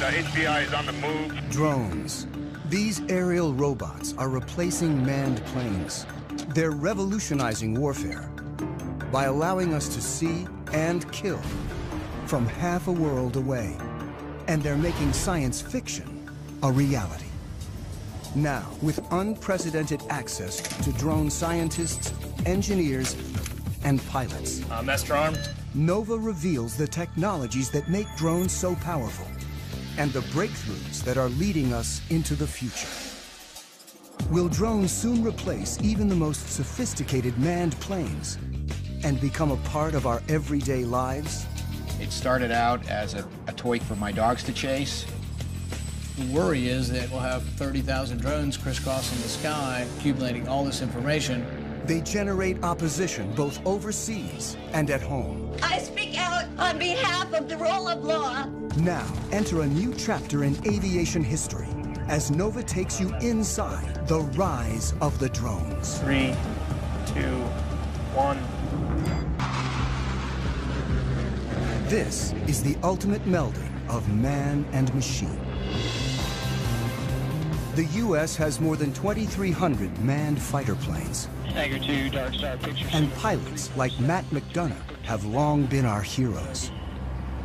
HPI is on the move. Drones. These aerial robots are replacing manned planes. They're revolutionizing warfare by allowing us to see and kill from half a world away. And they're making science fiction a reality. Now, with unprecedented access to drone scientists, engineers, and pilots. Master Arm. Nova reveals the technologies that make drones so powerful and the breakthroughs that are leading us into the future. Will drones soon replace even the most sophisticated manned planes and become a part of our everyday lives? It started out as a toy for my dogs to chase. The worry is that we'll have 30,000 drones crisscrossing the sky, accumulating all this information. They generate opposition both overseas and at home. I speak out on behalf of the rule of law. Now, enter a new chapter in aviation history as Nova takes you inside the rise of the drones. 3, 2, 1. This is the ultimate melding of man and machine. The U.S. has more than 2,300 manned fighter planes. Tiger 2, Dark Star Pictures. And pilots like Matt McDonough have long been our heroes.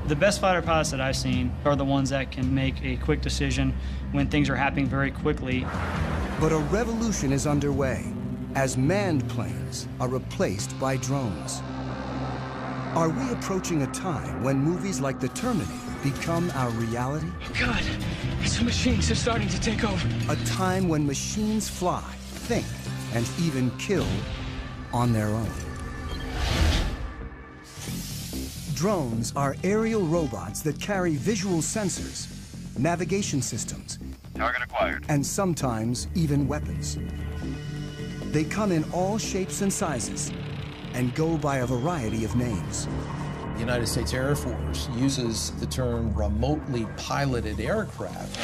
The best fighter pilots that I've seen are the ones that can make a quick decision when things are happening very quickly. But a revolution is underway as manned planes are replaced by drones. Are we approaching a time when movies like The Terminator become our reality? God, the machines are starting to take over. A time when machines fly, think, and even kill on their own. Drones are aerial robots that carry visual sensors, navigation systems, Target acquired. and sometimes even weapons. They come in all shapes and sizes and go by a variety of names. The United States Air Force uses the term remotely piloted aircraft.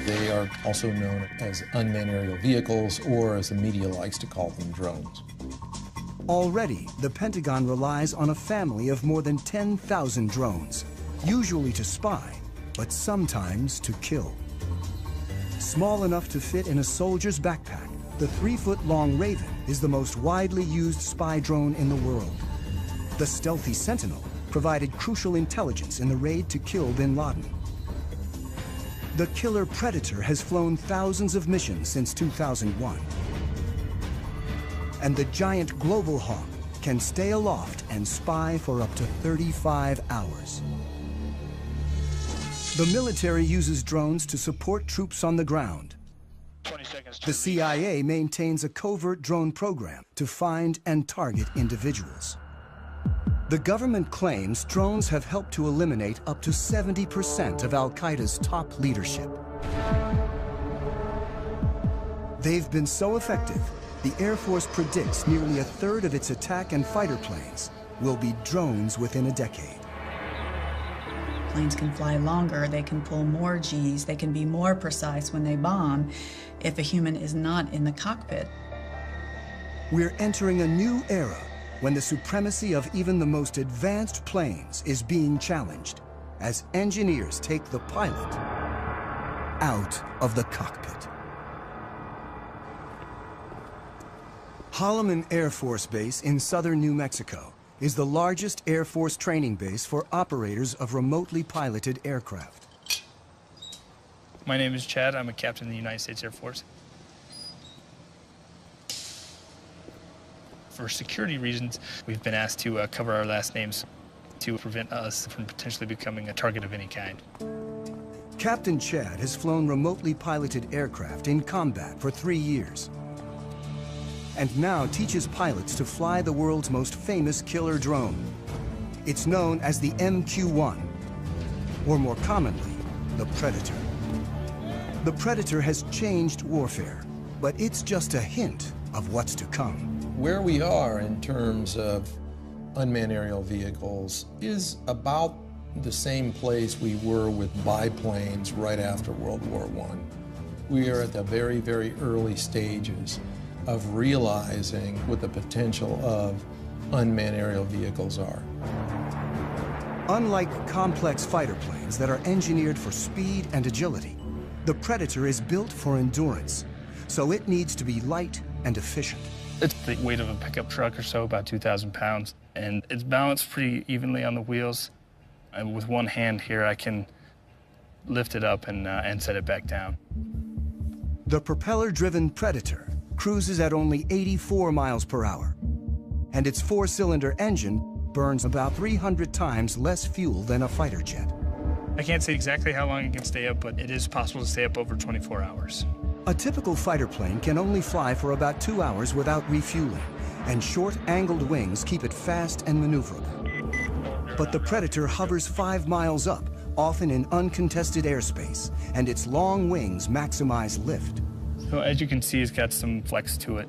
They are also known as unmanned aerial vehicles, or as the media likes to call them, drones. Already, the Pentagon relies on a family of more than 10,000 drones, usually to spy, but sometimes to kill. Small enough to fit in a soldier's backpack, the 3-foot-long Raven is the most widely used spy drone in the world. The stealthy Sentinel provided crucial intelligence in the raid to kill bin Laden. The killer Predator has flown thousands of missions since 2001. And the giant Global Hawk can stay aloft and spy for up to 35 hours. The military uses drones to support troops on the ground. 20 seconds. The CIA maintains a covert drone program to find and target individuals. The government claims drones have helped to eliminate up to 70% of Al-Qaeda's top leadership. They've been so effective, the Air Force predicts nearly a third of its attack and fighter planes will be drones within a decade. Planes can fly longer, they can pull more Gs, they can be more precise when they bomb if a human is not in the cockpit. We're entering a new era when the supremacy of even the most advanced planes is being challenged as engineers take the pilot out of the cockpit. Holloman Air Force Base in southern New Mexico is the largest Air Force training base for operators of remotely piloted aircraft. My name is Chad. I'm a captain in the United States Air Force. For security reasons, we've been asked to cover our last names to prevent us from potentially becoming a target of any kind. Captain Chad has flown remotely piloted aircraft in combat for 3 years, and now teaches pilots to fly the world's most famous killer drone. It's known as the MQ-1, or more commonly, the Predator. The Predator has changed warfare, but it's just a hint of what's to come. Where we are in terms of unmanned aerial vehicles is about the same place we were with biplanes right after World War I. We are at the very, very early stages of realizing what the potential of unmanned aerial vehicles are. Unlike complex fighter planes that are engineered for speed and agility, the Predator is built for endurance, so it needs to be light and efficient. It's the weight of a pickup truck or so, about 2,000 pounds, and it's balanced pretty evenly on the wheels. And with one hand here, I can lift it up and set it back down. The propeller-driven Predator cruises at only 84 miles per hour, and its four-cylinder engine burns about 300 times less fuel than a fighter jet. I can't say exactly how long it can stay up, but it is possible to stay up over 24 hours. A typical fighter plane can only fly for about 2 hours without refueling, and short, angled wings keep it fast and maneuverable. But the Predator hovers 5 miles up, often in uncontested airspace, and its long wings maximize lift. So as you can see, it's got some flex to it.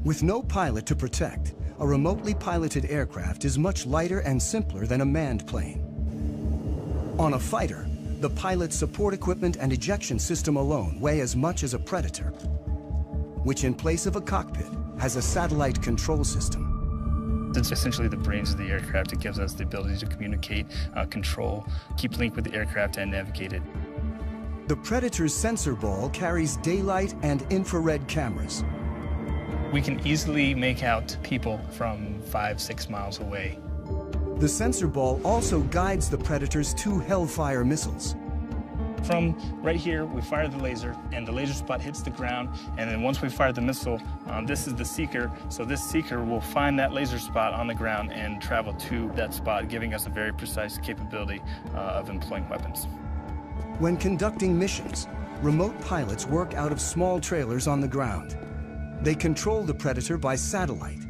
With no pilot to protect, a remotely piloted aircraft is much lighter and simpler than a manned plane. On a fighter, the pilot's support equipment and ejection system alone weigh as much as a Predator, which in place of a cockpit has a satellite control system. It's essentially the brains of the aircraft. It gives us the ability to communicate, control, keep link with the aircraft, and navigate it. The Predator's sensor ball carries daylight and infrared cameras. We can easily make out people from 5-6 miles away. The sensor ball also guides the Predator's 2 Hellfire missiles. From right here, we fire the laser, and the laser spot hits the ground, and then once we fire the missile, this is the seeker, so this seeker will find that laser spot on the ground and travel to that spot, giving us a very precise capability of employing weapons. When conducting missions, remote pilots work out of small trailers on the ground. They control the Predator by satellite.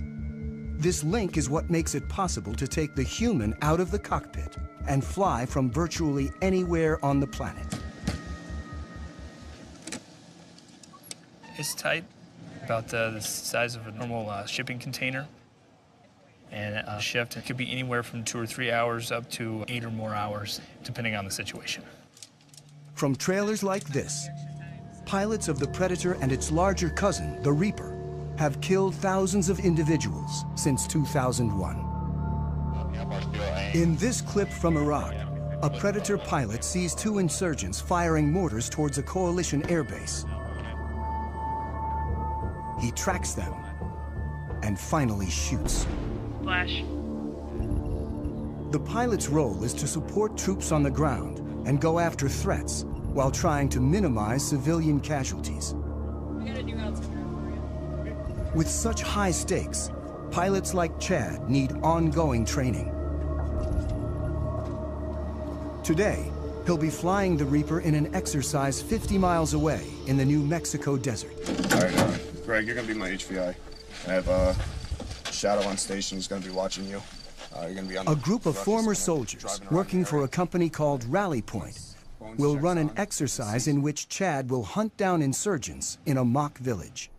This link is what makes it possible to take the human out of the cockpit and fly from virtually anywhere on the planet. It's tight, about the size of a normal shipping container. And a shift could be anywhere from 2 or 3 hours up to 8 or more hours, depending on the situation. From trailers like this, pilots of the Predator and its larger cousin, the Reaper, have killed thousands of individuals since 2001. In this clip from Iraq, a Predator pilot sees 2 insurgents firing mortars towards a coalition airbase. He tracks them and finally shoots. Flash. The pilot's role is to support troops on the ground and go after threats while trying to minimize civilian casualties. With such high stakes, pilots like Chad need ongoing training. Today, he'll be flying the Reaper in an exercise 50 miles away in the New Mexico desert. All right, Greg, you're going to be my HVI. I have Shadow on station. He's going to be watching you. You're going to be on a group of former soldiers working for a company called Rally Point will run an exercise in which Chad will hunt down insurgents in a mock village.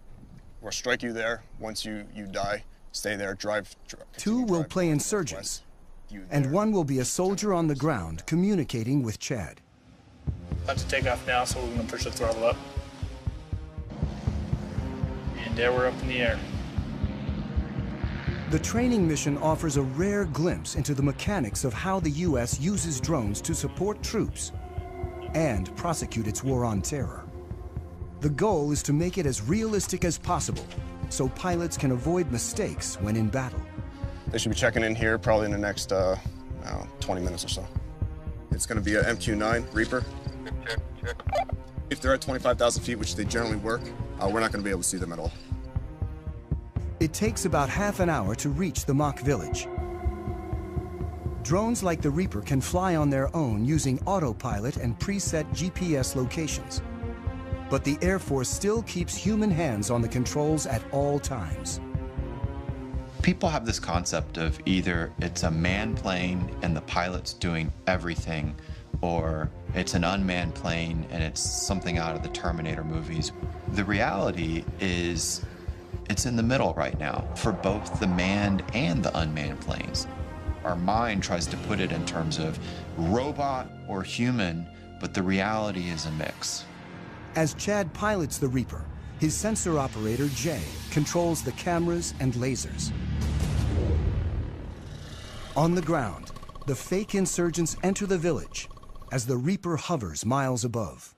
We'll strike you there. Once you die, stay there, drive. 2 will play insurgents, and 1 will be a soldier on the ground communicating with Chad. About to take off now, so we're going to push the throttle up. And there we're up in the air. The training mission offers a rare glimpse into the mechanics of how the U.S. uses drones to support troops and prosecute its war on terror. The goal is to make it as realistic as possible so pilots can avoid mistakes when in battle. They should be checking in here probably in the next 20 minutes or so. It's going to be an MQ-9 Reaper. If they're at 25,000 feet, which they generally work, we're not going to be able to see them at all. It takes about half an hour to reach the mock village. Drones like the Reaper can fly on their own using autopilot and preset GPS locations. But the Air Force still keeps human hands on the controls at all times. People have this concept of either it's a manned plane and the pilot's doing everything, or it's an unmanned plane and it's something out of the Terminator movies. The reality is it's in the middle right now for both the manned and the unmanned planes. Our mind tries to put it in terms of robot or human, but the reality is a mix. As Chad pilots the Reaper, his sensor operator, Jay, controls the cameras and lasers. On the ground, the fake insurgents enter the village as the Reaper hovers miles above.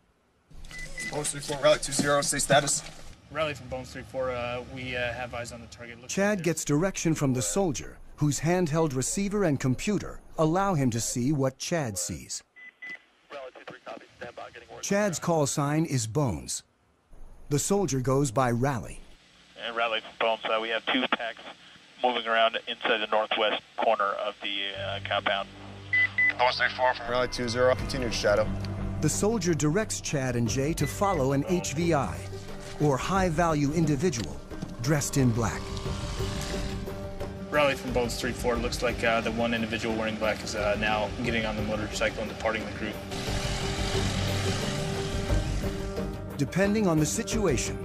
Bones 3-4, Rally 2-0, stay status. Rally from Bones 3-4, we have eyes on the target. Chad gets direction from the soldier, whose handheld receiver and computer allow him to see what Chad sees. Chad's call sign is Bones. The soldier goes by Rally. And Rally from Bones, we have 2 packs moving around inside the northwest corner of the compound. Bones 3-4 from Rally 2-0, continue to shadow. The soldier directs Chad and Jay to follow an HVI, or high-value individual, dressed in black. Rally from Bones 3-4, looks like the one individual wearing black is now getting on the motorcycle and departing the group. Depending on the situation,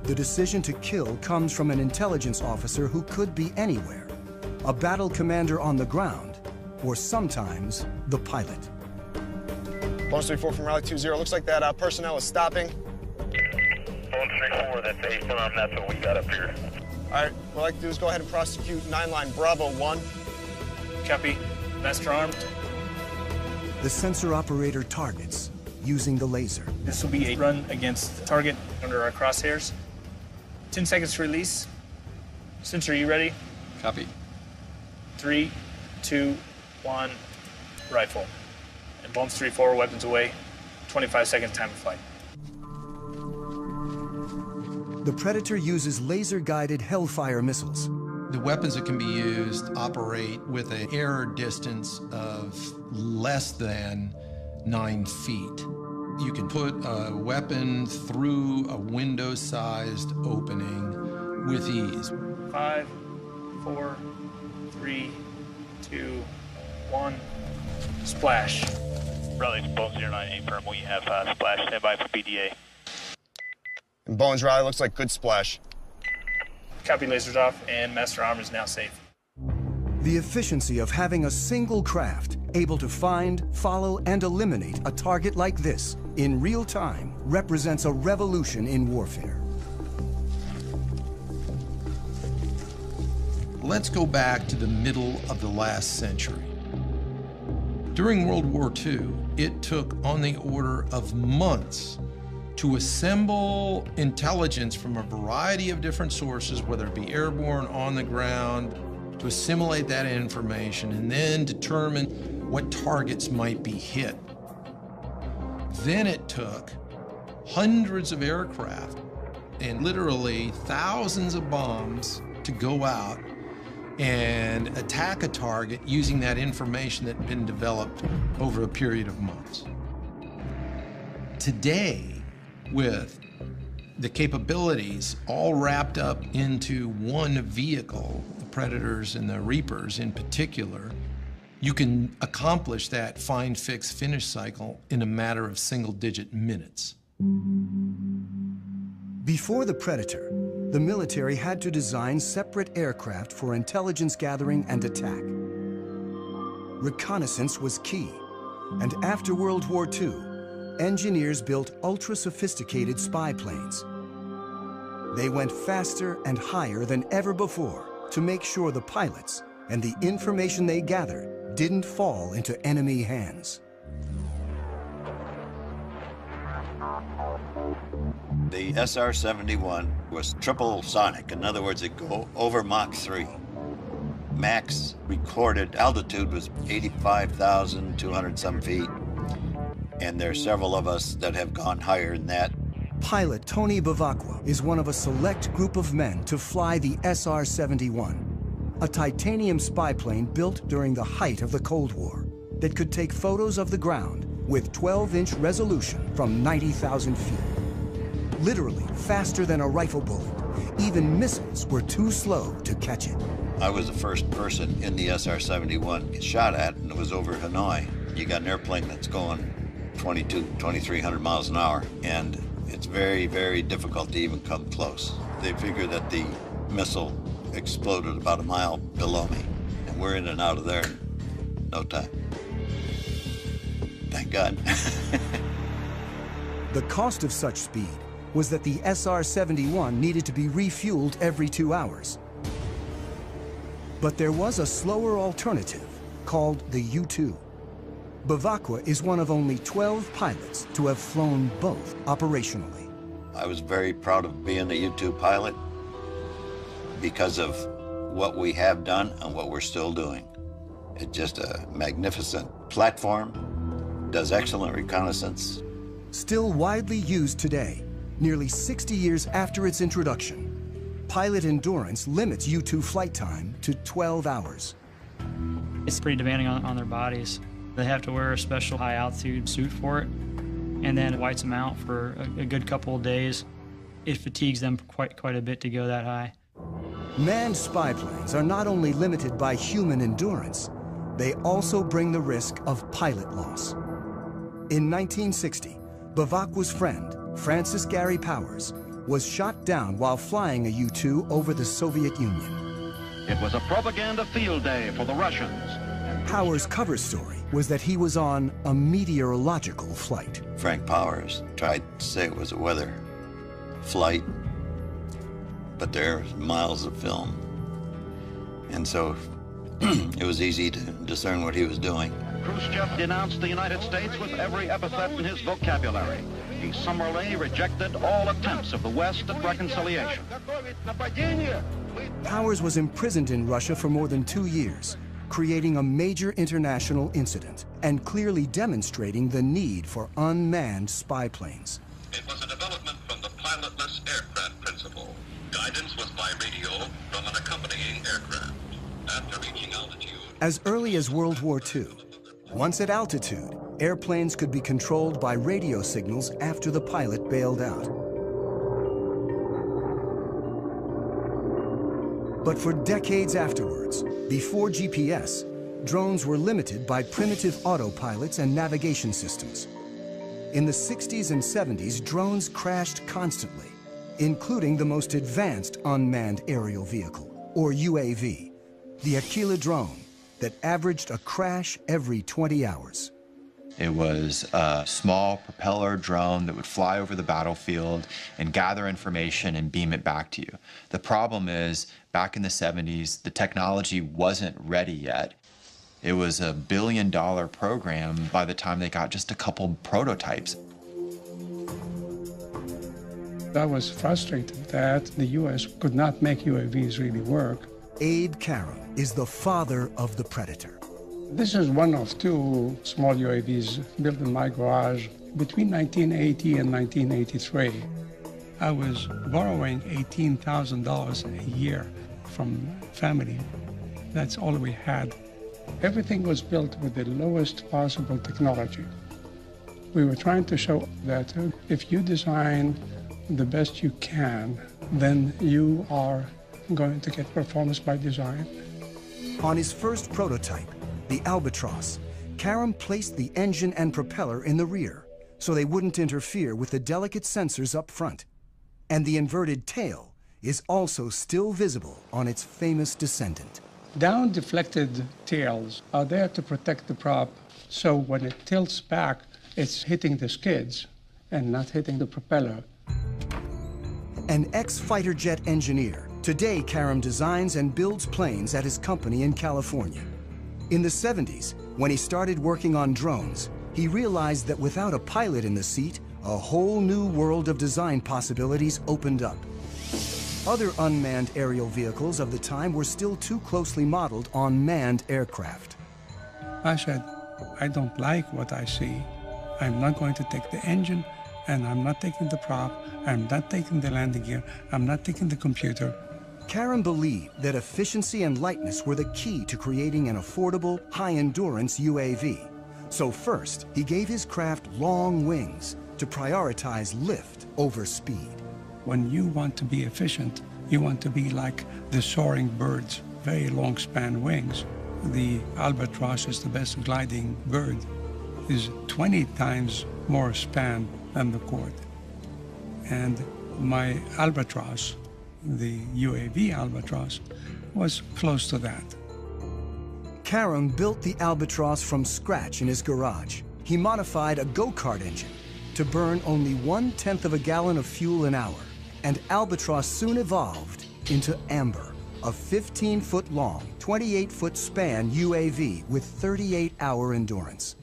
the decision to kill comes from an intelligence officer who could be anywhere, a battle commander on the ground, or sometimes the pilot. Bones 3-4 from Rally 2-0, looks like that personnel is stopping. Bones 3-4, that's a firm, that's what we got up here. All right, what I'd like to do is go ahead and prosecute 9-line Bravo 1. Copy. Master armed. The sensor operator targets using the laser. This will be a run against the target under our crosshairs. 10 seconds to release. Sensor, you ready? Copy. 3, 2, 1, rifle. And Bones 3-4, weapons away. 25 seconds time of flight. The Predator uses laser-guided Hellfire missiles. The weapons that can be used operate with an air distance of less than 9 feet. You can put a weapon through a window-sized opening with ease. 5, 4, 3, 2, 1, splash. Rally from Bones 09, firm, we have splash, standby for PDA. And Bones Rally looks like good splash. Copy, lasers off, and Master Arm is now safe. The efficiency of having a single craft able to find, follow, and eliminate a target like this in real time represents a revolution in warfare. Let's go back to the middle of the last century. During World War II, it took on the order of months to assemble intelligence from a variety of different sources, whether it be airborne, on the ground, to assimilate that information and then determine what targets might be hit. Then it took hundreds of aircraft and literally thousands of bombs to go out and attack a target using that information that had been developed over a period of months. Today, with the capabilities all wrapped up into one vehicle, the Predators and the Reapers in particular, you can accomplish that find, fix, finish cycle in a matter of single-digit minutes. Before the Predator, the military had to design separate aircraft for intelligence gathering and attack. Reconnaissance was key, and after World War II, engineers built ultra-sophisticated spy planes. They went faster and higher than ever before to make sure the pilots and the information they gathered didn't fall into enemy hands. The SR-71 was triple sonic. In other words, it go over Mach 3. Max recorded altitude was 85,200 some feet. And there are several of us that have gone higher than that. Pilot Tony Bavacqua is one of a select group of men to fly the SR-71, a titanium spy plane built during the height of the Cold War that could take photos of the ground with 12-inch resolution from 90,000 feet. Literally faster than a rifle bullet. Even missiles were too slow to catch it. I was the first person in the SR-71 shot at, and it was over Hanoi. You got an airplane that's going 2,300 miles an hour, and it's very, very difficult to even come close. They figure that the missile exploded about a mile below me, and we're in and out of there in no time. Thank God. The cost of such speed was that the SR-71 needed to be refueled every 2 hours. But there was a slower alternative called the U-2. Bevacqua is one of only 12 pilots to have flown both operationally. I was very proud of being a U-2 pilot because of what we have done and what we're still doing. It's just a magnificent platform, does excellent reconnaissance. Still widely used today, nearly 60 years after its introduction, pilot endurance limits U-2 flight time to 12 hours. It's pretty demanding on their bodies. They have to wear a special high-altitude suit for it, and then it whites them out for a good couple of days. It fatigues them quite a bit to go that high. Manned spy planes are not only limited by human endurance, they also bring the risk of pilot loss. In 1960, Bevacqua's friend, Francis Gary Powers, was shot down while flying a U-2 over the Soviet Union. It was a propaganda field day for the Russians. Powers' cover story was that he was on a meteorological flight. Frank Powers tried to say it was a weather flight, but there's miles of film. And so it was easy to discern what he was doing. Khrushchev denounced the United States with every epithet in his vocabulary. He summarily rejected all attempts of the West at reconciliation. Powers was imprisoned in Russia for more than 2 years, creating a major international incident and clearly demonstrating the need for unmanned spy planes. It was a development from the pilotless aircraft principle. Guidance was by radio from an accompanying aircraft. After reaching altitude... As early as World War II, once at altitude, airplanes could be controlled by radio signals after the pilot bailed out. But for decades afterwards, before GPS, drones were limited by primitive autopilots and navigation systems. In the 60s and 70s, drones crashed constantly, including the most advanced unmanned aerial vehicle, or UAV, the Aquila drone, that averaged a crash every 20 hours. It was a small propeller drone that would fly over the battlefield and gather information and beam it back to you. The problem is, back in the 70s, the technology wasn't ready yet. It was a $1 billion program by the time they got just a couple prototypes. I was frustrated that the U.S. could not make UAVs really work. Abe Karam is the father of the Predator. This is one of two small UAVs built in my garage between 1980 and 1983. I was borrowing $18,000 a year from family. That's all we had. Everything was built with the lowest possible technology. We were trying to show that if you design the best you can, then you are going to get performance by design. On his first prototype, the Albatross, Karam placed the engine and propeller in the rear so they wouldn't interfere with the delicate sensors up front. And the inverted tail is also still visible on its famous descendant. Down-deflected tails are there to protect the prop, so when it tilts back, it's hitting the skids and not hitting the propeller. An ex-fighter jet engineer, today Karam designs and builds planes at his company in California. In the 70s, when he started working on drones, he realized that without a pilot in the seat, a whole new world of design possibilities opened up. Other unmanned aerial vehicles of the time were still too closely modeled on manned aircraft. I said, I don't like what I see. I'm not going to take the engine, and I'm not taking the prop, I'm not taking the landing gear, I'm not taking the computer. Karam believed that efficiency and lightness were the key to creating an affordable, high-endurance UAV. So first, he gave his craft long wings to prioritize lift over speed. When you want to be efficient, you want to be like the soaring birds, very long span wings. The Albatross is the best gliding bird, is 20 times more span than the Cord. And my Albatross, the UAV Albatross, was close to that. Karam built the Albatross from scratch in his garage. He modified a go-kart engine to burn only 1/10 of a gallon of fuel an hour, and Albatross soon evolved into Amber, a 15-foot-long, 28-foot span UAV with 38-hour endurance.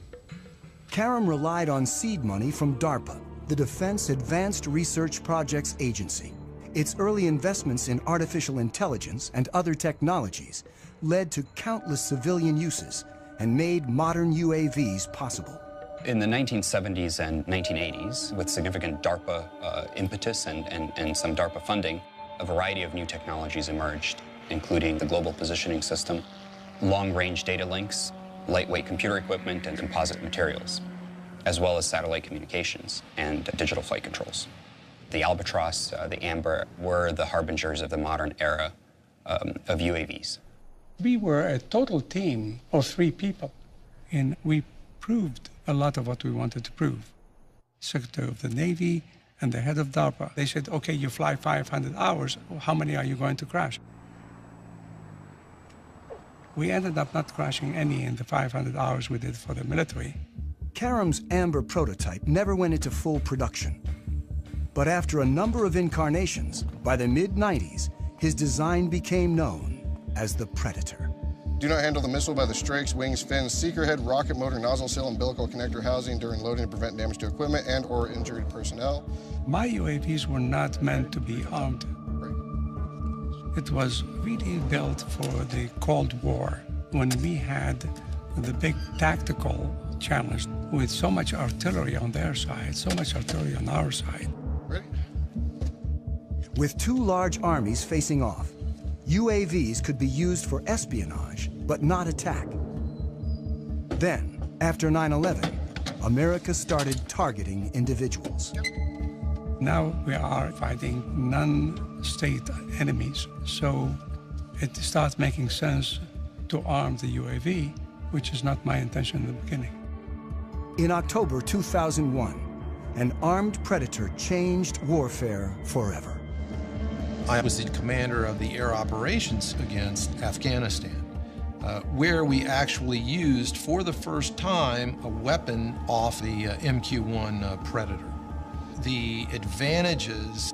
Karam relied on seed money from DARPA, the Defense Advanced Research Projects Agency. Its early investments in artificial intelligence and other technologies led to countless civilian uses and made modern UAVs possible. In the 1970s and 1980s, with significant DARPA impetus and some DARPA funding, a variety of new technologies emerged, including the Global Positioning System, long-range data links, lightweight computer equipment, and composite materials, as well as satellite communications and digital flight controls. The Albatross, the Amber, were the harbingers of the modern era of UAVs. We were a total team of 3 people, and we proved a lot of what we wanted to prove. Secretary of the Navy and the head of DARPA, they said, okay, you fly 500 hours, how many are you going to crash? We ended up not crashing any in the 500 hours we did for the military. Karam's Amber prototype never went into full production. But after a number of incarnations, by the mid-90s, his design became known as the Predator. Do not handle the missile by the strakes, wings, fins, seeker head, rocket motor, nozzle seal, umbilical connector housing during loading to prevent damage to equipment and or injured personnel. My UAVs were not meant to be armed. It was really built for the Cold War, when we had the big tactical challenge with so much artillery on their side, so much artillery on our side. Ready? With 2 large armies facing off, UAVs could be used for espionage, but not attack. Then, after 9/11, America started targeting individuals. Now we are fighting non-state enemies, so it starts making sense to arm the UAV, which is not my intention in the beginning. In October 2001, an armed Predator changed warfare forever. I was the commander of the air operations against Afghanistan, where we actually used, for the first time, a weapon off the MQ-1 Predator. The advantages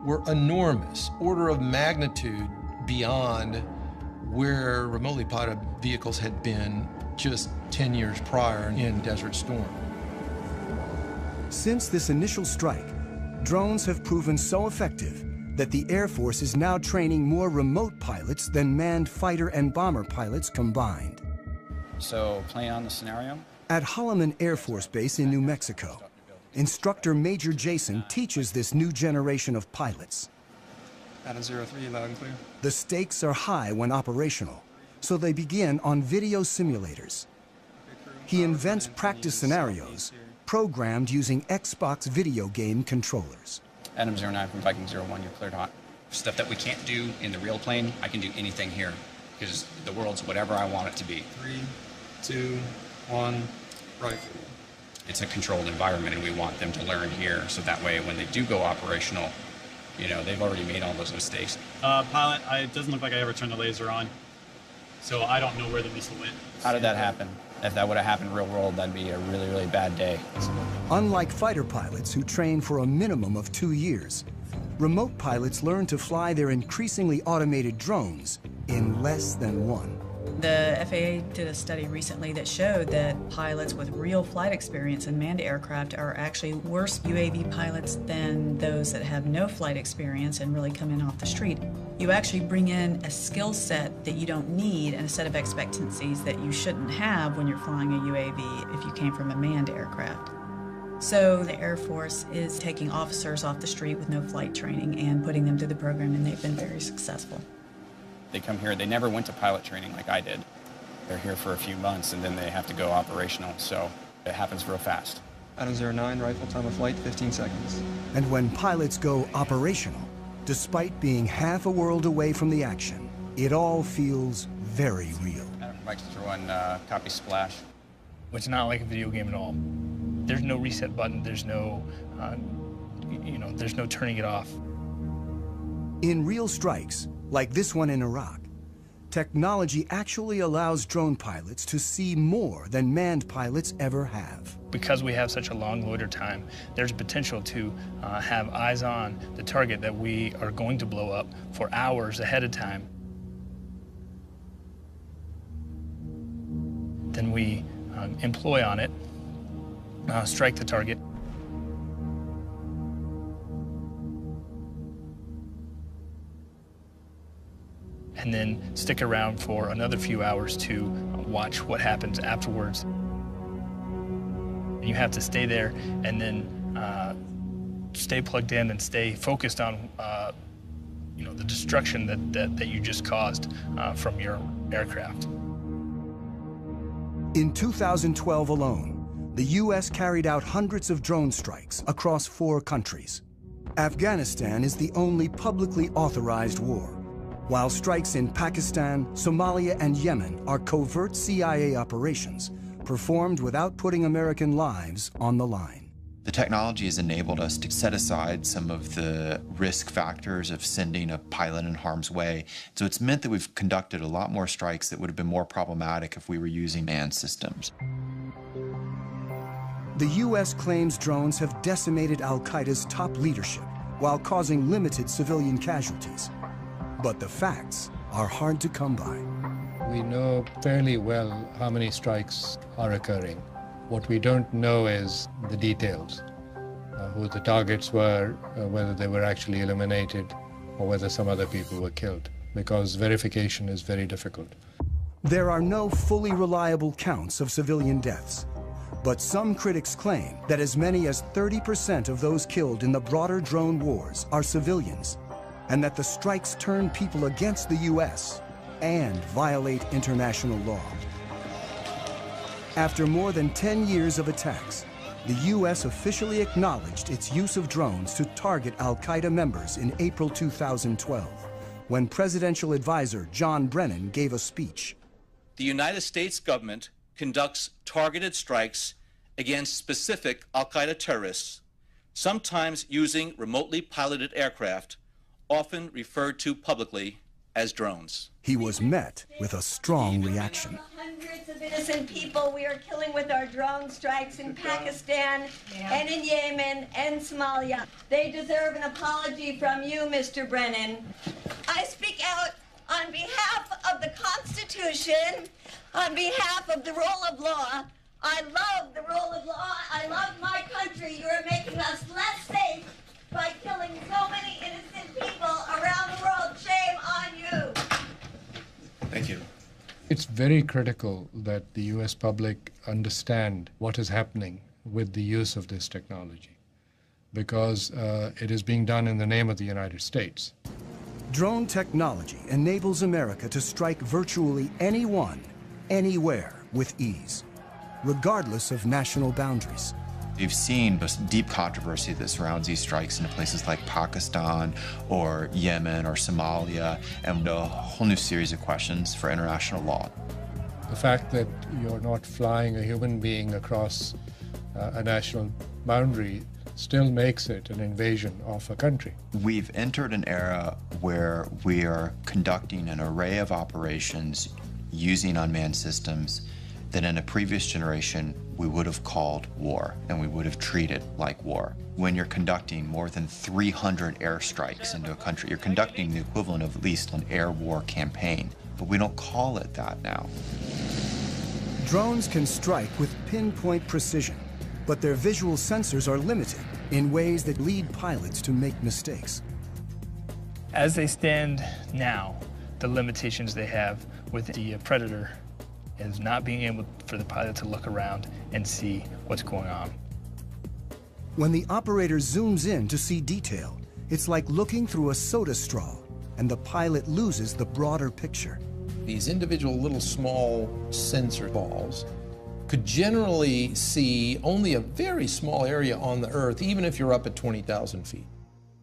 were enormous, order of magnitude beyond where remotely piloted vehicles had been just 10 years prior in Desert Storm. Since this initial strike, drones have proven so effective that the Air Force is now training more remote pilots than manned fighter and bomber pilots combined. So, play on the scenario. At Holloman Air Force Base in New Mexico, instructor Major Jason teaches this new generation of pilots. Adam 03, loud and clear. The stakes are high when operational, so they begin on video simulators. He invents practice scenarios, programmed using Xbox video game controllers. Adam 09 from Viking 01, you're cleared hot. Stuff that we can't do in the real plane, I can do anything here, because the world's whatever I want it to be. 3, 2, 1, rifle. It's a controlled environment, and we want them to learn here, so that way when they do go operational, you know, they've already made all those mistakes. Pilot, it doesn't look like I ever turned the laser on, so I don't know where the missile went. How did that happen? If that would have happened in real world, that'd be a really, really bad day. Unlike fighter pilots who train for a minimum of 2 years, remote pilots learn to fly their increasingly automated drones in less than 1. The FAA did a study recently that showed that pilots with real flight experience in manned aircraft are actually worse UAV pilots than those that have no flight experience and really come in off the street. You actually bring in a skill set that you don't need and a set of expectancies that you shouldn't have when you're flying a UAV if you came from a manned aircraft. So the Air Force is taking officers off the street with no flight training and putting them through the program, and they've been very successful. They come here, they never went to pilot training like I did. They're here for a few months, and then they have to go operational, so it happens real fast. Adam 09, rifle, time of flight, 15 seconds. And when pilots go operational, despite being half a world away from the action, it all feels very real. Adam from Viking 01, copy splash. It's not like a video game at all. There's no reset button, there's no, there's no turning it off. In real strikes, like this one in Iraq, technology actually allows drone pilots to see more than manned pilots ever have. Because we have such a long loiter time, there's potential to have eyes on the target that we are going to blow up for hours ahead of time. then we employ on it, strike the target. And then stick around for another few hours to watch what happens afterwards. You have to stay there and then stay plugged in and stay focused on the destruction that you just caused from your aircraft. In 2012 alone, the U.S. carried out hundreds of drone strikes across 4 countries. Afghanistan is the only publicly authorized war, while strikes in Pakistan, Somalia, and Yemen are covert CIA operations performed without putting American lives on the line. The technology has enabled us to set aside some of the risk factors of sending a pilot in harm's way. So it's meant that we've conducted a lot more strikes that would have been more problematic if we were using manned systems. The U.S. claims drones have decimated al-Qaeda's top leadership while causing limited civilian casualties. But the facts are hard to come by. We know fairly well how many strikes are occurring. What we don't know is the details, who the targets were, whether they were actually eliminated, or whether some other people were killed, because verification is very difficult. There are no fully reliable counts of civilian deaths, but some critics claim that as many as 30% of those killed in the broader drone wars are civilians, and that the strikes turn people against the U.S. and violate international law. After more than 10 years of attacks, the U.S. officially acknowledged its use of drones to target al-Qaeda members in April 2012, when presidential advisor John Brennan gave a speech. The United States government conducts targeted strikes against specific al-Qaeda terrorists, sometimes using remotely piloted aircraft, often referred to publicly as drones. He was met with a strong reaction. Hundreds of innocent people we are killing with our drone strikes in Pakistan and in Yemen and Somalia. They deserve an apology from you, Mr. Brennan. I speak out on behalf of the Constitution, on behalf of the rule of law. I love the rule of law. I love my country. You are making us less safe by killing so many innocent people around the world. Shame on you. Thank you. It's very critical that the U.S. public understand what is happening with the use of this technology, because it is being done in the name of the United States. Drone technology enables America to strike virtually anyone, anywhere with ease, regardless of national boundaries. We've seen this deep controversy that surrounds these strikes in places like Pakistan or Yemen or Somalia, and a whole new series of questions for international law. The fact that you're not flying a human being across a national boundary still makes it an invasion of a country. We've entered an era where we are conducting an array of operations using unmanned systems that in a previous generation we would have called war, and we would have treated like war. When you're conducting more than 300 airstrikes into a country, you're conducting the equivalent of at least an air war campaign, but we don't call it that now. Drones can strike with pinpoint precision, but their visual sensors are limited in ways that lead pilots to make mistakes. As they stand now, the limitations they have with the Predator is not being able for the pilot to look around and see what's going on. When the operator zooms in to see detail, it's like looking through a soda straw, and the pilot loses the broader picture. These individual little small sensor balls could generally see only a very small area on the Earth, even if you're up at 20,000 feet.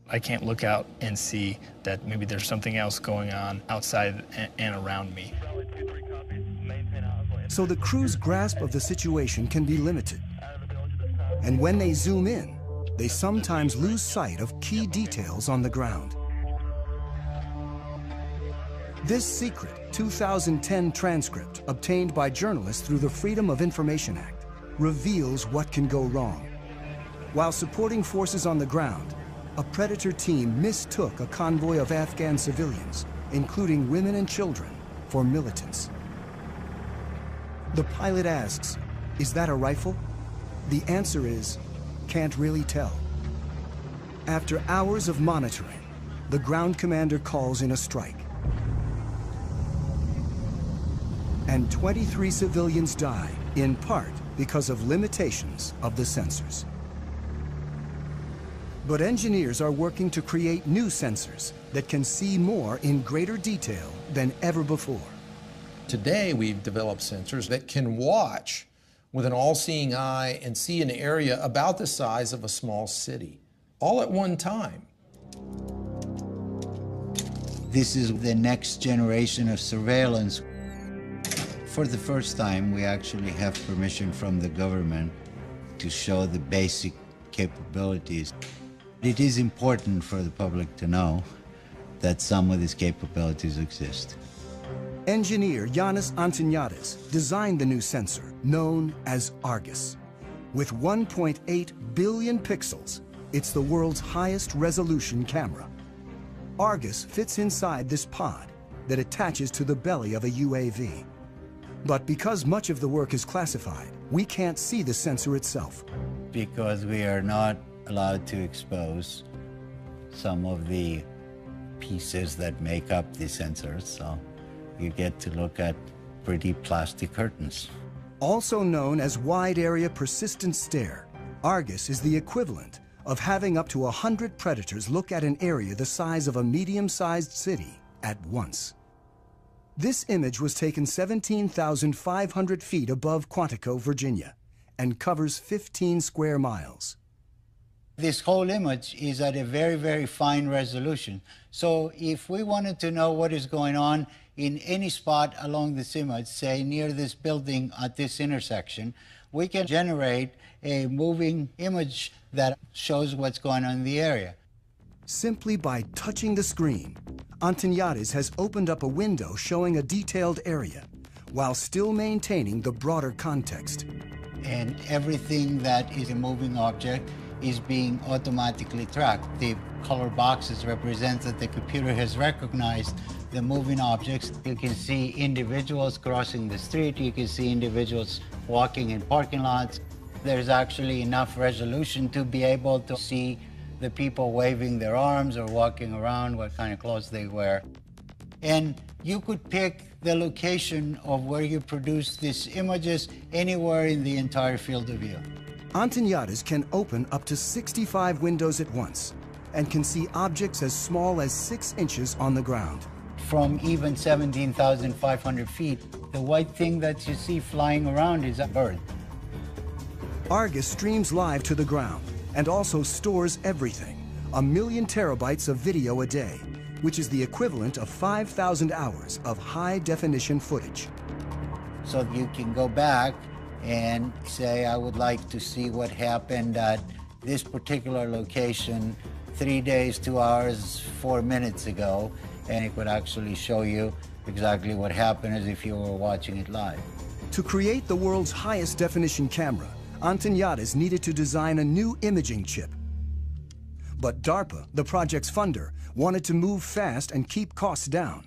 I can't look out and see that maybe there's something else going on outside and around me. So the crew's grasp of the situation can be limited. And when they zoom in, they sometimes lose sight of key details on the ground. This secret 2010 transcript, obtained by journalists through the Freedom of Information Act, reveals what can go wrong. While supporting forces on the ground, a Predator team mistook a convoy of Afghan civilians, including women and children, for militants. The pilot asks, "Is that a rifle?" The answer is, "Can't really tell." After hours of monitoring, the ground commander calls in a strike. And 23 civilians die, in part because of limitations of the sensors. But engineers are working to create new sensors that can see more in greater detail than ever before. Today, we've developed sensors that can watch with an all-seeing eye and see an area about the size of a small city, all at one time. This is the next generation of surveillance. For the first time, we actually have permission from the government to show the basic capabilities. It is important for the public to know that some of these capabilities exist. Engineer Yanis Antoniadis designed the new sensor, known as Argus. With 1.8 billion pixels, it's the world's highest resolution camera. Argus fits inside this pod that attaches to the belly of a UAV. But because much of the work is classified, we can't see the sensor itself. Because we are not allowed to expose some of the pieces that make up the sensors, so you get to look at pretty plastic curtains. Also known as Wide Area Persistent Stare, Argus is the equivalent of having up to 100 predators look at an area the size of a medium-sized city at once. This image was taken 17,500 feet above Quantico, Virginia, and covers 15 square miles. This whole image is at a very, very fine resolution. So if we wanted to know what is going on in any spot along this image, say near this building at this intersection, we can generate a moving image that shows what's going on in the area. Simply by touching the screen, Antoniadis has opened up a window showing a detailed area, while still maintaining the broader context. And everything that is a moving object is being automatically tracked. The color boxes represent that the computer has recognized the moving objects. You can see individuals crossing the street. You can see individuals walking in parking lots. There's actually enough resolution to be able to see the people waving their arms or walking around, what kind of clothes they wear. And you could pick the location of where you produce these images anywhere in the entire field of view. Antoniadis can open up to 65 windows at once and can see objects as small as 6 inches on the ground. From even 17,500 feet, the white thing that you see flying around is a bird. Argus streams live to the ground and also stores everything, 1 million terabytes of video a day, which is the equivalent of 5,000 hours of high-definition footage. So you can go back and say, I would like to see what happened at this particular location 3 days, 2 hours, 4 minutes ago, and it would actually show you exactly what happened as if you were watching it live. To create the world's highest definition camera, Antoniadis needed to design a new imaging chip. But DARPA, the project's funder, wanted to move fast and keep costs down.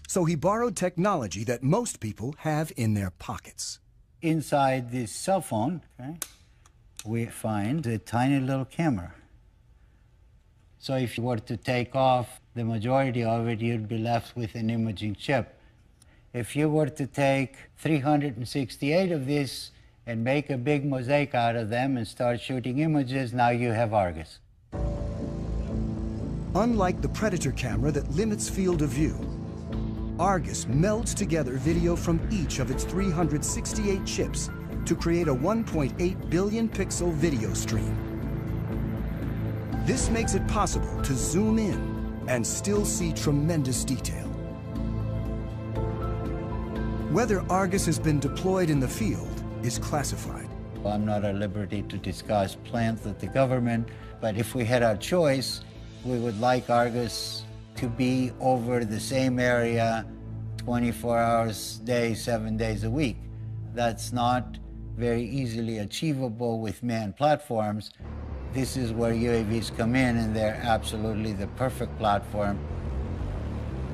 So he borrowed technology that most people have in their pockets. Inside this cell phone, okay, we find a tiny little camera. So if you were to take off the majority of it, you'd be left with an imaging chip. If you were to take 368 of these and make a big mosaic out of them and start shooting images, now you have Argus. Unlike the Predator camera that limits field of view, Argus melds together video from each of its 368 chips to create a 1.8 billion pixel video stream. This makes it possible to zoom in and still see tremendous detail. Whether Argus has been deployed in the field is classified. I'm not at liberty to discuss plans with the government, but if we had our choice, we would like Argus to be over the same area 24 hours a day, 7 days a week. That's not very easily achievable with manned platforms. This is where UAVs come in, and they're absolutely the perfect platform.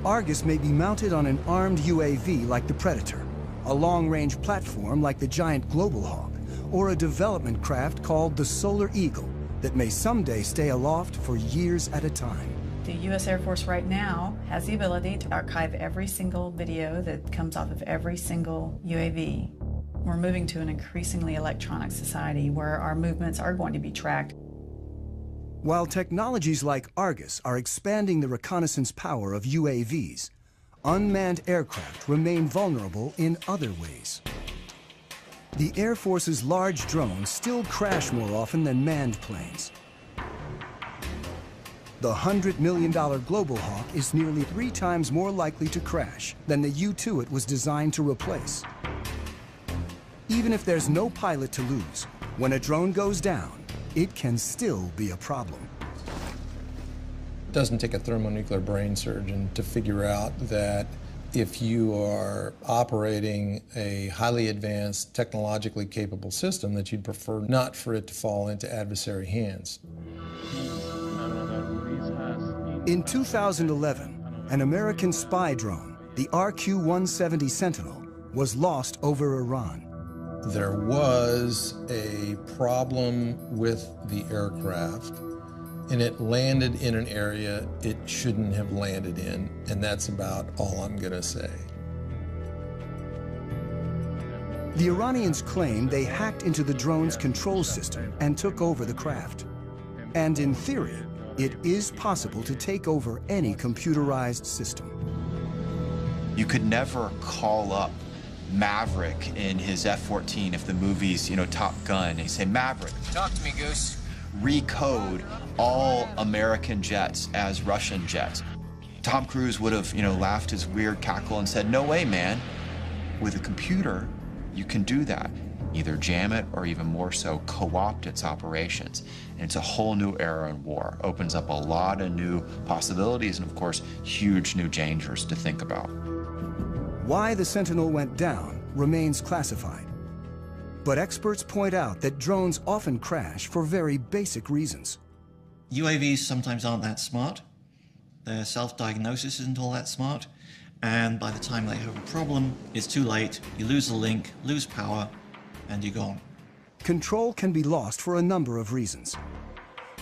Argus may be mounted on an armed UAV like the Predator, a long-range platform like the giant Global Hawk, or a development craft called the Solar Eagle that may someday stay aloft for years at a time. The U.S. Air Force right now has the ability to archive every single video that comes off of every single UAV. We're moving to an increasingly electronic society where our movements are going to be tracked. While technologies like Argus are expanding the reconnaissance power of UAVs, unmanned aircraft remain vulnerable in other ways. The Air Force's large drones still crash more often than manned planes. The $100 million Global Hawk is nearly 3 times more likely to crash than the U-2 it was designed to replace. Even if there's no pilot to lose, when a drone goes down, it can still be a problem. It doesn't take a thermonuclear brain surgeon to figure out that if you are operating a highly advanced, technologically capable system, that you'd prefer not for it to fall into adversary hands. In 2011, an American spy drone, the RQ-170 Sentinel, was lost over Iran. There was a problem with the aircraft, and it landed in an area it shouldn't have landed in, and that's about all I'm going to say. The Iranians claim they hacked into the drone's control system and took over the craft. And in theory, it is possible to take over any computerized system. You could never call up Maverick in his F-14 if the movie's, Top Gun. He say, Maverick, talk to me, Goose. Recode all American jets as Russian jets. Tom Cruise would have, laughed his weird cackle and said, no way, man. With a computer, you can do that. Either jam it or even more so, co-opt its operations. And it's a whole new era in war. Opens up a lot of new possibilities and, of course, huge new dangers to think about. Why the Sentinel went down remains classified. But experts point out that drones often crash for very basic reasons. UAVs sometimes aren't that smart. Their self-diagnosis isn't all that smart. And by the time they have a problem, it's too late. You lose the link, lose power, and you're gone. Control can be lost for a number of reasons.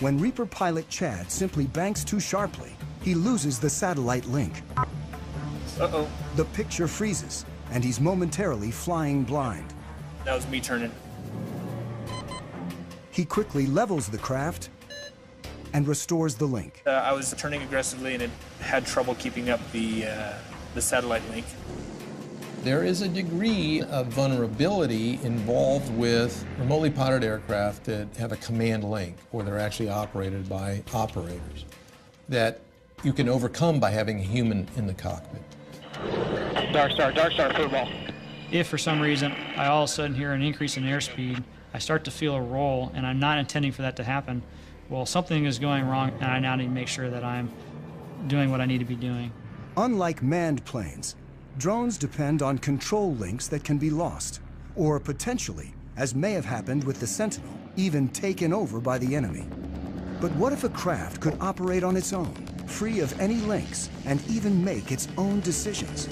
When Reaper pilot Chad simply banks too sharply, he loses the satellite link. Uh-oh. The picture freezes, and he's momentarily flying blind. That was me turning. He quickly levels the craft and restores the link. I was turning aggressively, and it had trouble keeping up the satellite link. There is a degree of vulnerability involved with remotely piloted aircraft that have a command link, or they're actually operated by operators, that you can overcome by having a human in the cockpit. Dark Star, football. If for some reason I all of a sudden hear an increase in airspeed, I start to feel a roll, and I'm not intending for that to happen, well, something is going wrong, and I now need to make sure that I'm doing what I need to be doing. Unlike manned planes, drones depend on control links that can be lost, or potentially, as may have happened with the Sentinel, even taken over by the enemy. But what if a craft could operate on its own, free of any links, and even make its own decisions?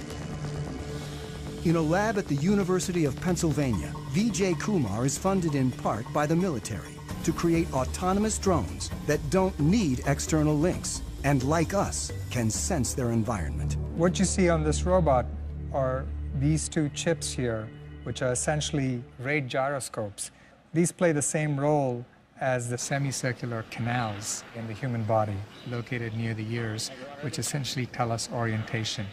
In a lab at the University of Pennsylvania, Vijay Kumar is funded in part by the military to create autonomous drones that don't need external links and, like us, can sense their environment. What you see on this robot are these two chips here, which are essentially rate gyroscopes. These play the same role as the semicircular canals in the human body located near the ears, which essentially tell us orientation.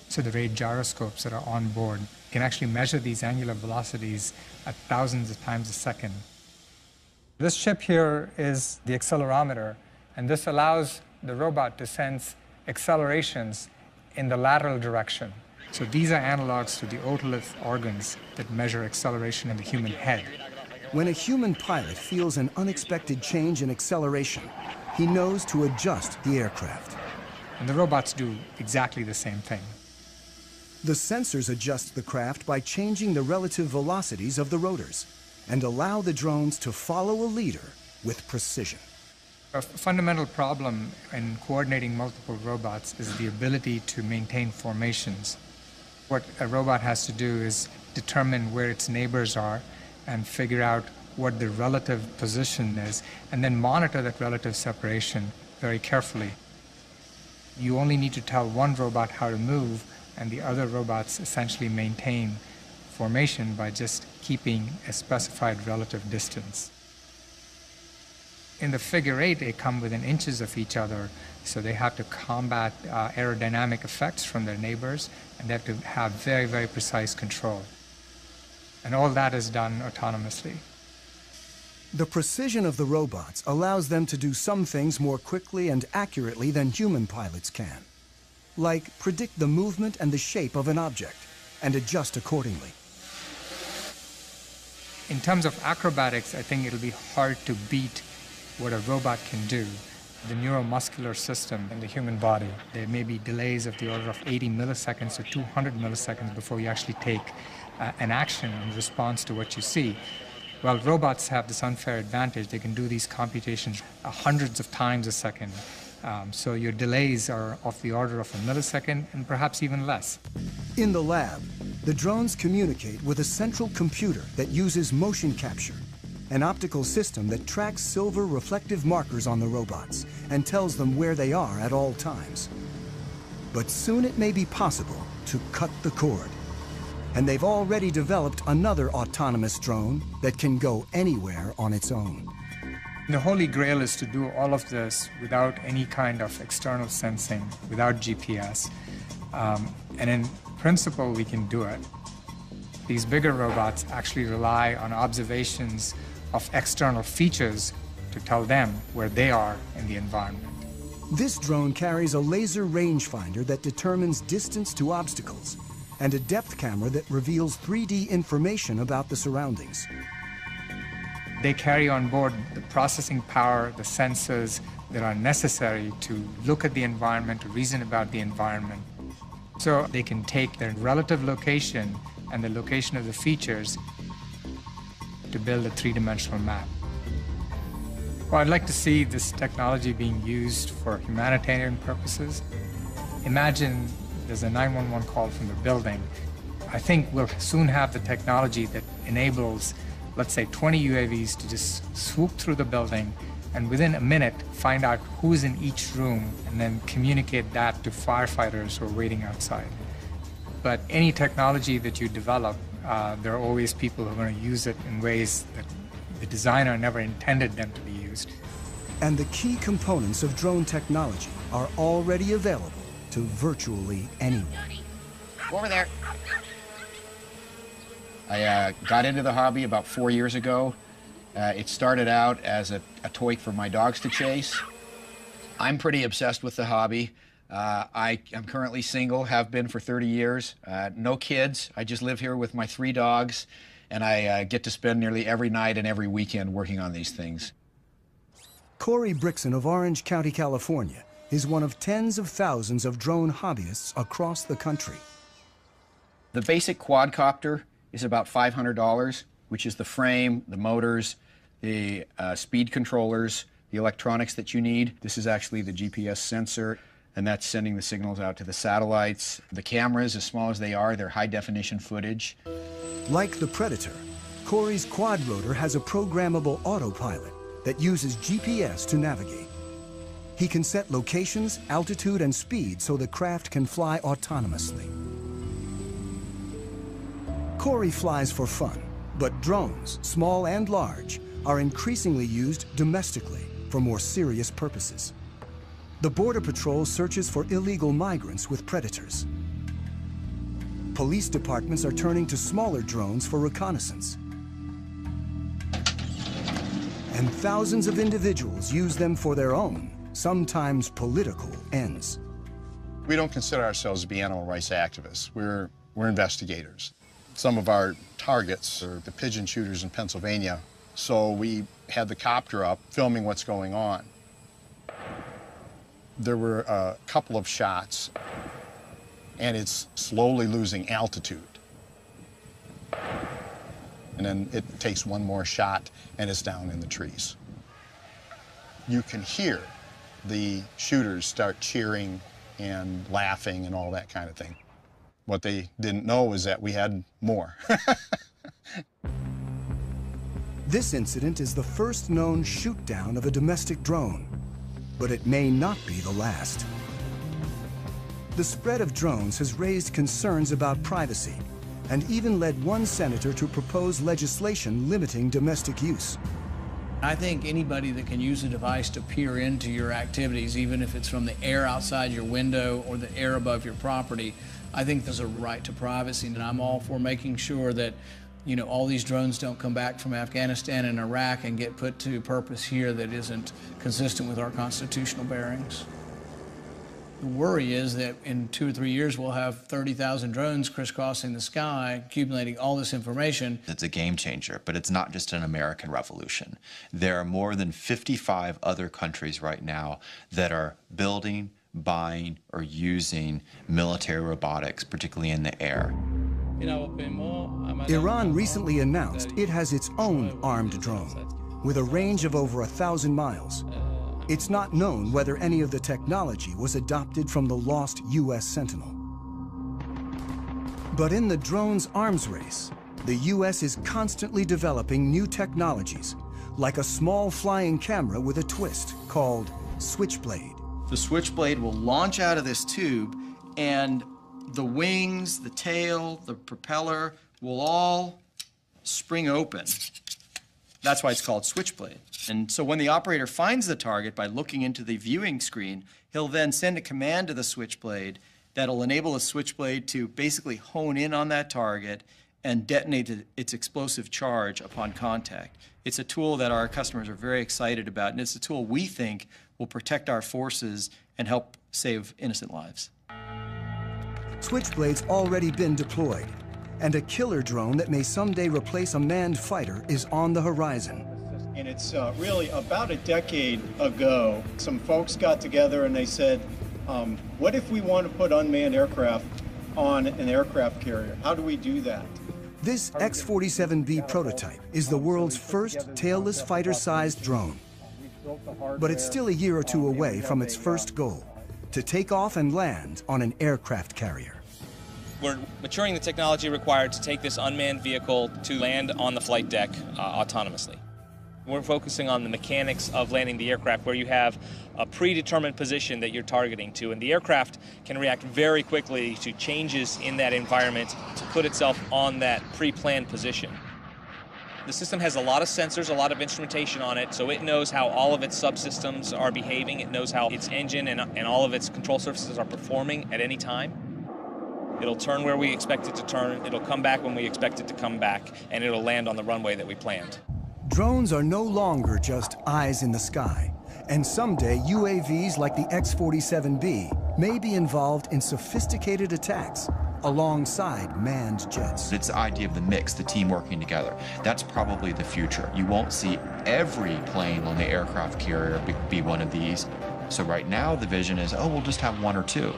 So the rate gyroscopes that are on board can actually measure these angular velocities at thousands of times a second. This chip here is the accelerometer, and this allows the robot to sense accelerations in the lateral direction. So these are analogs to the otolith organs that measure acceleration in the human head. When a human pilot feels an unexpected change in acceleration, he knows to adjust the aircraft. And the robots do exactly the same thing. The sensors adjust the craft by changing the relative velocities of the rotors and allow the drones to follow a leader with precision. A fundamental problem in coordinating multiple robots is the ability to maintain formations. What a robot has to do is determine where its neighbors are and figure out what the relative position is, and then monitor that relative separation very carefully. You only need to tell one robot how to move, and the other robots essentially maintain formation by just keeping a specified relative distance. In the figure eight, they come within inches of each other, so they have to combat aerodynamic effects from their neighbors, and they have to have very, very precise control. And all that is done autonomously. The precision of the robots allows them to do some things more quickly and accurately than human pilots can, like predict the movement and the shape of an object and adjust accordingly. In terms of acrobatics, I think it'll be hard to beat what a robot can do. The neuromuscular system in the human body, there may be delays of the order of 80 milliseconds to 200 milliseconds before you actually take an action in response to what you see. Well, robots have this unfair advantage. They can do these computations hundreds of times a second. So your delays are of the order of a millisecond and perhaps even less. In the lab, the drones communicate with a central computer that uses motion capture, an optical system that tracks silver reflective markers on the robots and tells them where they are at all times. But soon it may be possible to cut the cord. And they've already developed another autonomous drone that can go anywhere on its own. The holy grail is to do all of this without any kind of external sensing, without GPS. And in principle, we can do it. These bigger robots actually rely on observations of external features to tell them where they are in the environment. This drone carries a laser rangefinder that determines distance to obstacles and a depth camera that reveals 3D information about the surroundings. They carry on board the processing power, the sensors that are necessary to look at the environment, to reason about the environment. So they can take their relative location and the location of the features to build a three-dimensional map. Well, I'd like to see this technology being used for humanitarian purposes. Imagine there's a 911 call from the building. I think we'll soon have the technology that enables, let's say, 20 UAVs to just swoop through the building and within a minute find out who's in each room and then communicate that to firefighters who are waiting outside. But any technology that you develop, there are always people who are going to use it in ways that the designer never intended them to be used. And the key components of drone technology are already available to virtually anyone. Over there. I got into the hobby about 4 years ago. It started out as a toy for my dogs to chase. I'm pretty obsessed with the hobby. I am currently single, have been for 30 years. No kids. I just live here with my 3 dogs, and I get to spend nearly every night and every weekend working on these things. Corey Brixon of Orange County, California, is one of tens of thousands of drone hobbyists across the country. The basic quadcopter is about $500, which is the frame, the motors, the speed controllers, the electronics that you need. This is actually the GPS sensor, and that's sending the signals out to the satellites. The cameras, as small as they are, they're high-definition footage. Like the Predator, Corey's quadrotor has a programmable autopilot that uses GPS to navigate. He can set locations, altitude, and speed so the craft can fly autonomously. Corey flies for fun, but drones, small and large, are increasingly used domestically for more serious purposes. The Border Patrol searches for illegal migrants with Predators. Police departments are turning to smaller drones for reconnaissance. And thousands of individuals use them for their own, sometimes political, ends. We don't consider ourselves to be animal rights activists. We're investigators. Some of our targets are the pigeon shooters in Pennsylvania, so we had the copter up filming what's going on. There were a couple of shots, and it's slowly losing altitude. And then it takes one more shot, and it's down in the trees. You can hear the shooters start cheering and laughing and all that kind of thing. What they didn't know is that we had more. This incident is the first known shoot-down of a domestic drone, but it may not be the last. The spread of drones has raised concerns about privacy and even led one senator to propose legislation limiting domestic use. I think anybody that can use a device to peer into your activities, even if it's from the air outside your window or the air above your property, I think there's a right to privacy, and I'm all for making sure that all these drones don't come back from Afghanistan and Iraq and get put to purpose here that isn't consistent with our constitutional bearings. The worry is that in 2 or 3 years we'll have 30,000 drones crisscrossing the sky, accumulating all this information. It's a game changer, but it's not just an American revolution. There are more than 55 other countries right now that are building, buying, or using military robotics, particularly in the air. Iran recently announced it has its own armed drone with a range of over 1,000 miles. It's not known whether any of the technology was adopted from the lost U.S. Sentinel. But in the drone's arms race, the U.S. is constantly developing new technologies, like a small flying camera with a twist called Switchblade. The Switchblade will launch out of this tube, and the wings, the tail, the propeller will all spring open. That's why it's called Switchblade. And so when the operator finds the target by looking into the viewing screen, he'll then send a command to the Switchblade that'll enable the Switchblade to basically hone in on that target and detonate its explosive charge upon contact. It's a tool that our customers are very excited about, and it's a tool we think will protect our forces and help save innocent lives. Switchblade's already been deployed, and a killer drone that may someday replace a manned fighter is on the horizon. And it's really about a decade ago, some folks got together and they said, what if we want to put unmanned aircraft on an aircraft carrier? How do we do that? This X-47B prototype is the world's first tailless fighter-sized drone. But it's still a year or two away from its first goal, to take off and land on an aircraft carrier. We're maturing the technology required to take this unmanned vehicle to land on the flight deck autonomously. We're focusing on the mechanics of landing the aircraft, where you have a predetermined position that you're targeting to, and the aircraft can react very quickly to changes in that environment to put itself on that pre-planned position. The system has a lot of sensors, a lot of instrumentation on it, so it knows how all of its subsystems are behaving. It knows how its engine and all of its control surfaces are performing at any time. It'll turn where we expect it to turn, it'll come back when we expect it to come back, and it'll land on the runway that we planned. Drones are no longer just eyes in the sky, and someday UAVs like the X-47B may be involved in sophisticated attacks alongside manned jets. It's the idea of the mix, the team working together. That's probably the future. You won't see every plane on the aircraft carrier be one of these. So right now the vision is, oh, we'll just have 1 or 2.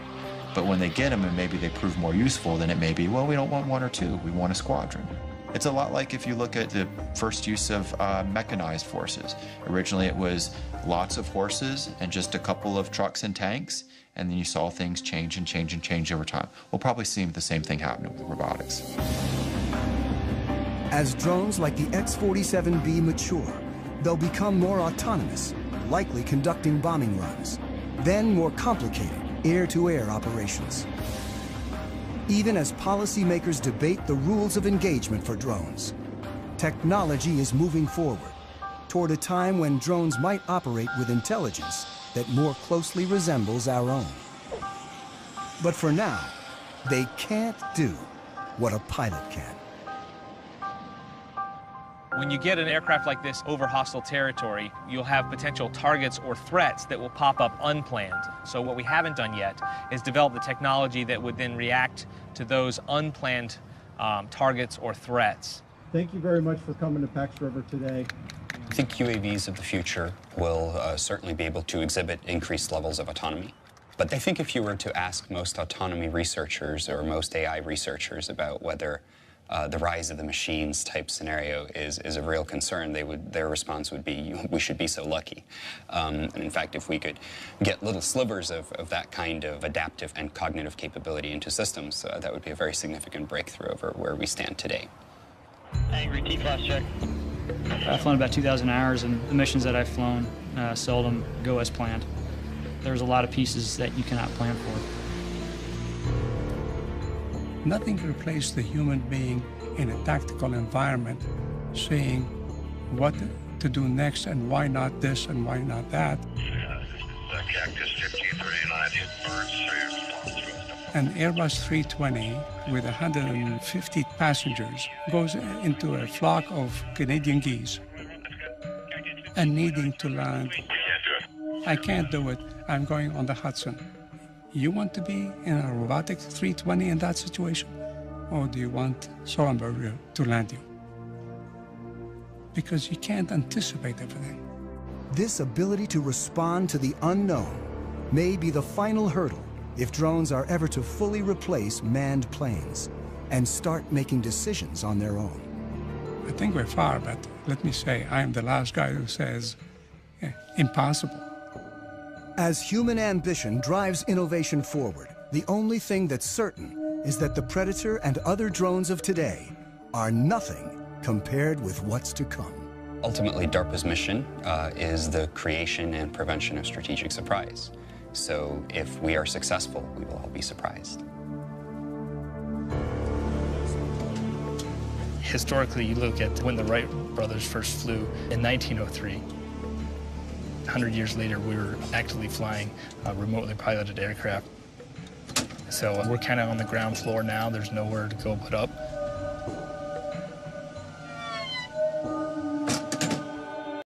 But when they get them and maybe they prove more useful, then it may be, well, we don't want 1 or 2, we want a squadron. It's a lot like if you look at the first use of mechanized forces. Originally it was lots of horses and just a couple of trucks and tanks, and then you saw things change and change and change over time. We'll probably see the same thing happening with robotics. As drones like the X-47B mature, they'll become more autonomous, likely conducting bombing runs, then more complicated air-to-air operations. Even as policymakers debate the rules of engagement for drones, technology is moving forward toward a time when drones might operate with intelligence that more closely resembles our own. But for now, they can't do what a pilot can. When you get an aircraft like this over hostile territory, you'll have potential targets or threats that will pop up unplanned. So what we haven't done yet is develop the technology that would then react to those unplanned targets or threats. Thank you very much for coming to Pax River today. I think UAVs of the future will certainly be able to exhibit increased levels of autonomy. But I think if you were to ask most autonomy researchers or most AI researchers about whether the rise of the machines type scenario is a real concern. Their response would be, we should be so lucky. And in fact, if we could get little slivers of that kind of adaptive and cognitive capability into systems, that would be a very significant breakthrough over where we stand today. Angry, T-class check. I've flown about 2,000 hours, and the missions that I've flown seldom go as planned. There's a lot of pieces that you cannot plan for. Nothing replaces the human being in a tactical environment, seeing what to do next and why not this and why not that. Cactus 1539, An Airbus 320 with 150 passengers goes into a flock of Canadian geese and needing to land. I can't do it. I'm going on the Hudson. You want to be in a robotic 320 in that situation? Or do you want Sullenberger to land you? Because you can't anticipate everything. This ability to respond to the unknown may be the final hurdle if drones are ever to fully replace manned planes and start making decisions on their own. I think we're far, but let me say, I am the last guy who says, impossible. As human ambition drives innovation forward, the only thing that's certain is that the Predator and other drones of today are nothing compared with what's to come. Ultimately, DARPA's mission is the creation and prevention of strategic surprise. So if we are successful, we will all be surprised. Historically, you look at when the Wright brothers first flew in 1903. 100 years later, we were actively flying remotely piloted aircraft. So we're kind of on the ground floor now. There's nowhere to go but up.